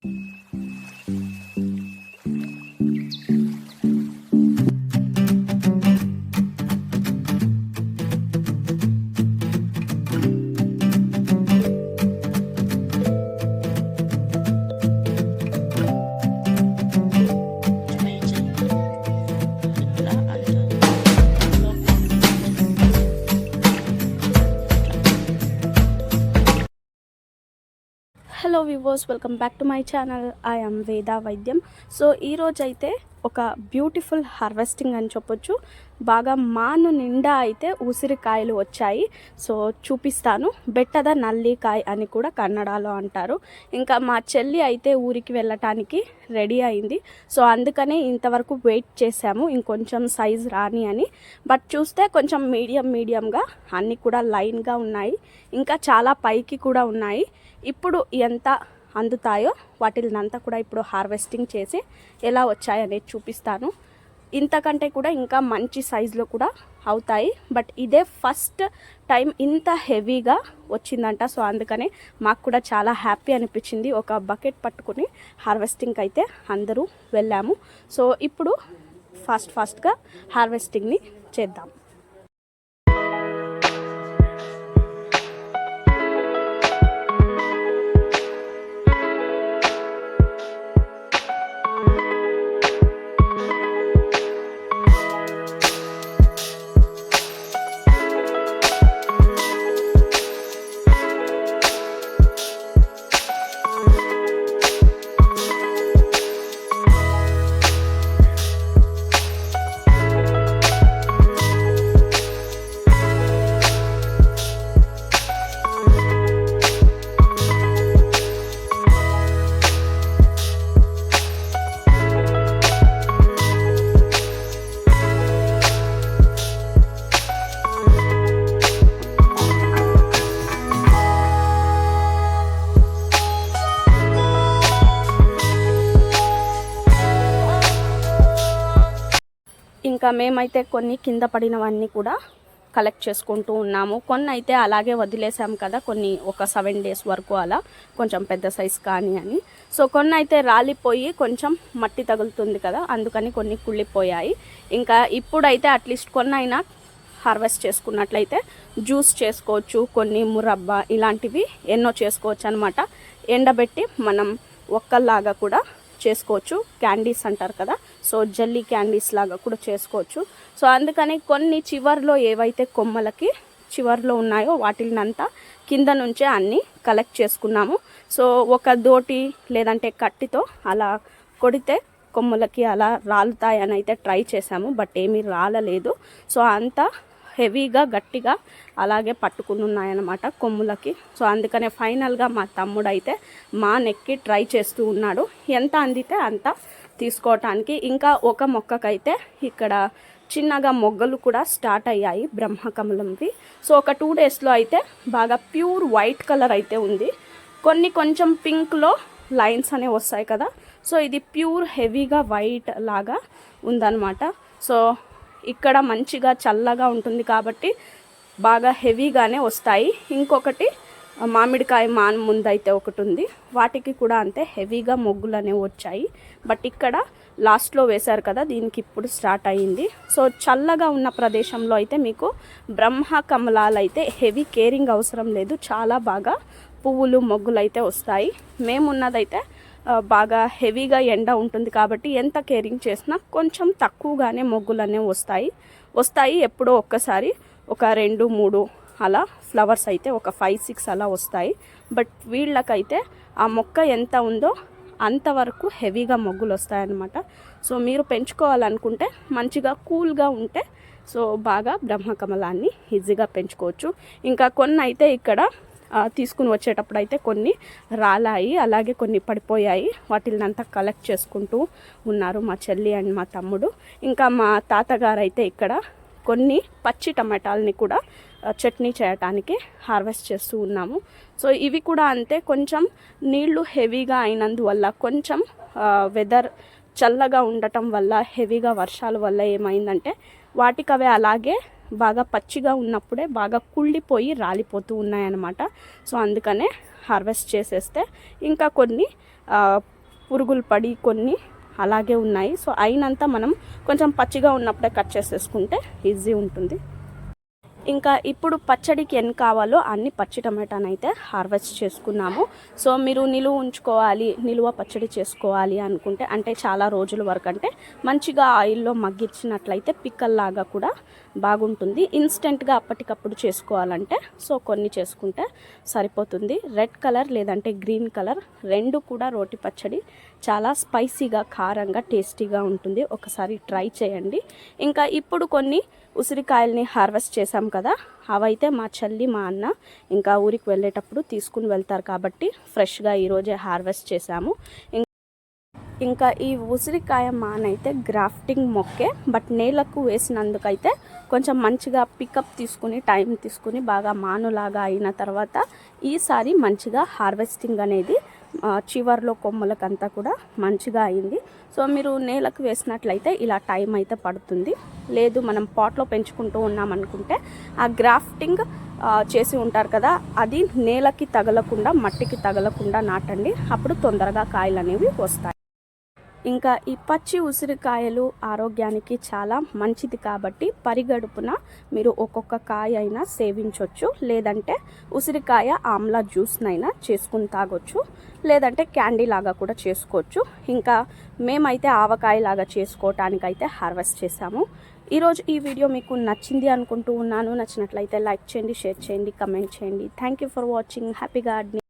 Hello viewers, welcome back to my channel. I am Veda Vaidyam. So ఈరోజు అయితే ఒక beautiful harvesting అని చెప్పొచ్చు. బాగా మాను నిండా అయితే ఉసిరికాయలు వచ్చాయి. సో చూపిస్తాను. బెట్టద నల్లికాయ అని కూడా కన్నడలో అంటారు. ఇంకా మా చెల్లి అయితే ఊరికి వెళ్ళటానికి రెడీ అయింది. సో అందుకనే ఇంతవరకు వెయిట్ చేసాము, ఇంకొంచెం సైజ్ రాని అని. బట్ చూస్తే కొంచెం మీడియంగా అన్నీ కూడా లైన్గా ఉన్నాయి. ఇంకా చాలా పైకి కూడా ఉన్నాయి. ఇప్పుడు ఎంత అందుతాయో వాటినంతా కూడా ఇప్పుడు హార్వెస్టింగ్ చేసి ఎలా వచ్చాయనేది చూపిస్తాను. ఇంతకంటే కూడా ఇంకా మంచి సైజులో కూడా అవుతాయి. బట్ ఇదే ఫస్ట్ టైం ఇంత హెవీగా వచ్చిందంట. సో అందుకనే మాకు కూడా చాలా హ్యాపీ అనిపించింది. ఒక బకెట్ పట్టుకుని హార్వెస్టింగ్కి అయితే అందరూ వెళ్ళాము. సో ఇప్పుడు ఫాస్ట్గా హార్వెస్టింగ్ని చేద్దాం. ఇంకా మేమైతే కొన్ని కింద పడినవన్నీ కూడా కలెక్ట్ చేసుకుంటూ ఉన్నాము. కొన్ని అయితే అలాగే వదిలేసాము కదా, కొన్ని ఒక 7 days వరకు అలా కొంచెం పెద్ద సైజ్ కానీ అని. సో కొన్ని అయితే రాలిపోయి కొంచెం మట్టి తగులుతుంది కదా, అందుకని కొన్ని కుళ్ళిపోయాయి. ఇంకా ఇప్పుడైతే అట్లీస్ట్ కొన్ని అయినా హార్వెస్ట్ చేసుకున్నట్లయితే జ్యూస్ చేసుకోవచ్చు, కొన్ని మురబ్బా ఇలాంటివి ఎన్నో చేసుకోవచ్చు అనమాట. ఎండబెట్టి మనం ఒక్కలాగా కూడా చేసుకోవచ్చు. క్యాండీస్ అంటారు కదా, సో జల్లీ క్యాండీస్ లాగా కూడా చేసుకోవచ్చు. సో అందుకని కొన్ని చివర్లో ఏవైతే కొమ్మలకి చివర్లో ఉన్నాయో వాటినంతా కింద నుంచే అన్నీ కలెక్ట్ చేసుకున్నాము. సో ఒక దోటి లేదంటే కట్టితో అలా కొడితే కొమ్మలకి అలా రాలుతాయని అయితే ట్రై చేసాము. బట్ ఏమీ రాలలేదు. సో అంతా హెవీగా గట్టిగా అలాగే పట్టుకుని ఉన్నాయన్నమాట కొమ్ములకి. సో అందుకనే ఫైనల్గా మా తమ్ముడు అయితే మా నెక్కి ట్రై చేస్తూ ఉన్నాడు, ఎంత అందితే అంత తీసుకోవటానికి. ఇంకా ఒక మొక్కకైతే ఇక్కడ చిన్నగా మొగ్గలు కూడా స్టార్ట్ అయ్యాయి, బ్రహ్మకమలంవి. సో ఒక 2 daysలో అయితే బాగా ప్యూర్ వైట్ కలర్ అయితే ఉంది. కొన్ని కొంచెం పింక్లో లైన్స్ అనేవి వస్తాయి కదా, సో ఇది ప్యూర్ హెవీగా వైట్ లాగా ఉందన్నమాట. సో ఇక్కడ మంచిగా చల్లగా ఉంటుంది కాబట్టి బాగా హెవీగానే వస్తాయి. ఇంకొకటి మామిడికాయ మాన్ ముందైతే ఒకటి ఉంది, వాటికి కూడా అంతే హెవీగా మొగ్గులు అనేవి వచ్చాయి. బట్ ఇక్కడ లాస్ట్లో వేశారు కదా, దీనికి ఇప్పుడు స్టార్ట్ అయ్యింది. సో చల్లగా ఉన్న ప్రదేశంలో అయితే మీకు బ్రహ్మ కమలాలు అయితే హెవీ కేరింగ్ అవసరం లేదు, చాలా బాగా పువ్వులు మొగ్గులు అయితే వస్తాయి. మేమున్నదైతే బాగా హెవీగా ఎండ ఉంటుంది కాబట్టి ఎంత కేరింగ్ చేసినా కొంచెం తక్కువగానే మొగ్గులు అనేవి వస్తాయి. ఎప్పుడో ఒక్కసారి ఒక 2-3 అలా ఫ్లవర్స్ అయితే ఒక 5-6 అలా వస్తాయి. బట్ వీళ్ళకైతే ఆ మొక్క ఎంత ఉందో అంతవరకు హెవీగా మొగ్గులు వస్తాయన్నమాట. సో మీరు పెంచుకోవాలనుకుంటే మంచిగా కూల్గా ఉంటే సో బాగా బ్రహ్మకమలాన్ని ఈజీగా పెంచుకోవచ్చు. ఇంకా కొన్ని అయితే ఇక్కడ తీసుకుని వచ్చేటప్పుడు అయితే కొన్ని రాలాయి, అలాగే కొన్ని పడిపోయాయి. వాటినంతా కలెక్ట్ చేసుకుంటూ ఉన్నారు మా చెల్లి అండ్ మా తమ్ముడు. ఇంకా మా తాతగారు అయితే ఇక్కడ కొన్ని పచ్చి టమాటాలని కూడా చట్నీ చేయడానికి హార్వెస్ట్ చేస్తూ ఉన్నాము. సో ఇవి కూడా అంతే, కొంచెం నీళ్లు హెవీగా అయినందువల్ల కొంచెం వెదర్ చల్లగా ఉండటం వల్ల హెవీగా వర్షాల వల్ల ఏమైందంటే వాటికవే అలాగే బాగా పచ్చిగా ఉన్నప్పుడే బాగా కుళ్ళిపోయి రాలిపోతూ ఉన్నాయన్నమాట. సో అందుకనే హార్వెస్ట్ చేసేస్తే ఇంకా కొన్ని పురుగులు పడి కొన్ని అలాగే ఉన్నాయి. సో అయినంత మనం కొంచెం పచ్చిగా ఉన్నప్పుడే కట్ చేసేసుకుంటే ఈజీ ఉంటుంది. ఇంకా ఇప్పుడు పచ్చడికి ఎన్ని కావాలో అన్ని పచ్చి టమాటాని అయితే హార్వెస్ట్ చేసుకున్నాము. సో మీరు నిలువ పచ్చడి చేసుకోవాలి అనుకుంటే, అంటే చాలా రోజుల వరకు అంటే మంచిగా ఆయిల్లో మగ్గించినట్లయితే పిక్కల్లాగా కూడా బాగుంటుంది. ఇన్స్టెంట్గా అప్పటికప్పుడు చేసుకోవాలంటే సో కొన్ని చేసుకుంటే సరిపోతుంది. రెడ్ కలర్ లేదంటే గ్రీన్ కలర్ రెండు కూడా రోటి పచ్చడి చాలా స్పైసీగా, కారంగా, టేస్టీగా ఉంటుంది. ఒకసారి ట్రై చేయండి. ఇంకా ఇప్పుడు కొన్ని ఉసిరికాయల్ని హార్వెస్ట్ చేసాం కదా, అవైతే మా చెల్లి మా అన్న ఇంకా ఊరికి వెళ్ళేటప్పుడు తీసుకుని వెళ్తారు కాబట్టి ఫ్రెష్గా ఈరోజే హార్వెస్ట్ చేసాము. ఇంకా ఈ ఉసిరికాయ మానైతే గ్రాఫ్టింగ్ మొక్కే, బట్ నేలకు వేసినందుకైతే కొంచెం మంచిగా పికప్ తీసుకుని టైం తీసుకుని బాగా మానులాగా అయిన తర్వాత ఈసారి మంచిగా హార్వెస్టింగ్ అనేది చివర్లో కొమ్మలకంతా కూడా మంచిగా అయింది. సో మీరు నేలకు వేసినట్లయితే ఇలా టైం అయితే పడుతుంది. లేదు మనం పాట్లో పెంచుకుంటూ ఉన్నామనుకుంటే ఆ గ్రాఫ్టింగ్ చేసి ఉంటారు కదా, అది నేలకి తగలకుండా మట్టికి తగలకుండా నాటండి. అప్పుడు తొందరగా కాయలు అనేవి వస్తాయి. ఇంకా ఈ పచ్చి ఉసిరికాయలు ఆరోగ్యానికి చాలా మంచిది కాబట్టి పరిగడుపున మీరు ఒక్కొక్క కాయ అయినా సేవించవచ్చు. లేదంటే ఉసిరికాయ ఆమ్లా జ్యూస్నైనా చేసుకుని తాగొచ్చు, లేదంటే క్యాండీ లాగా కూడా చేసుకోవచ్చు. ఇంకా మేమైతే ఆవకాయ లాగా చేసుకోవటానికైతే హార్వెస్ట్ చేసాము. ఈరోజు ఈ వీడియో మీకు నచ్చింది అనుకుంటూ ఉన్నాను. నచ్చినట్లయితే లైక్ చేయండి, షేర్ చేయండి, కమెంట్ చేయండి. Thank you for watching. Happy gardening.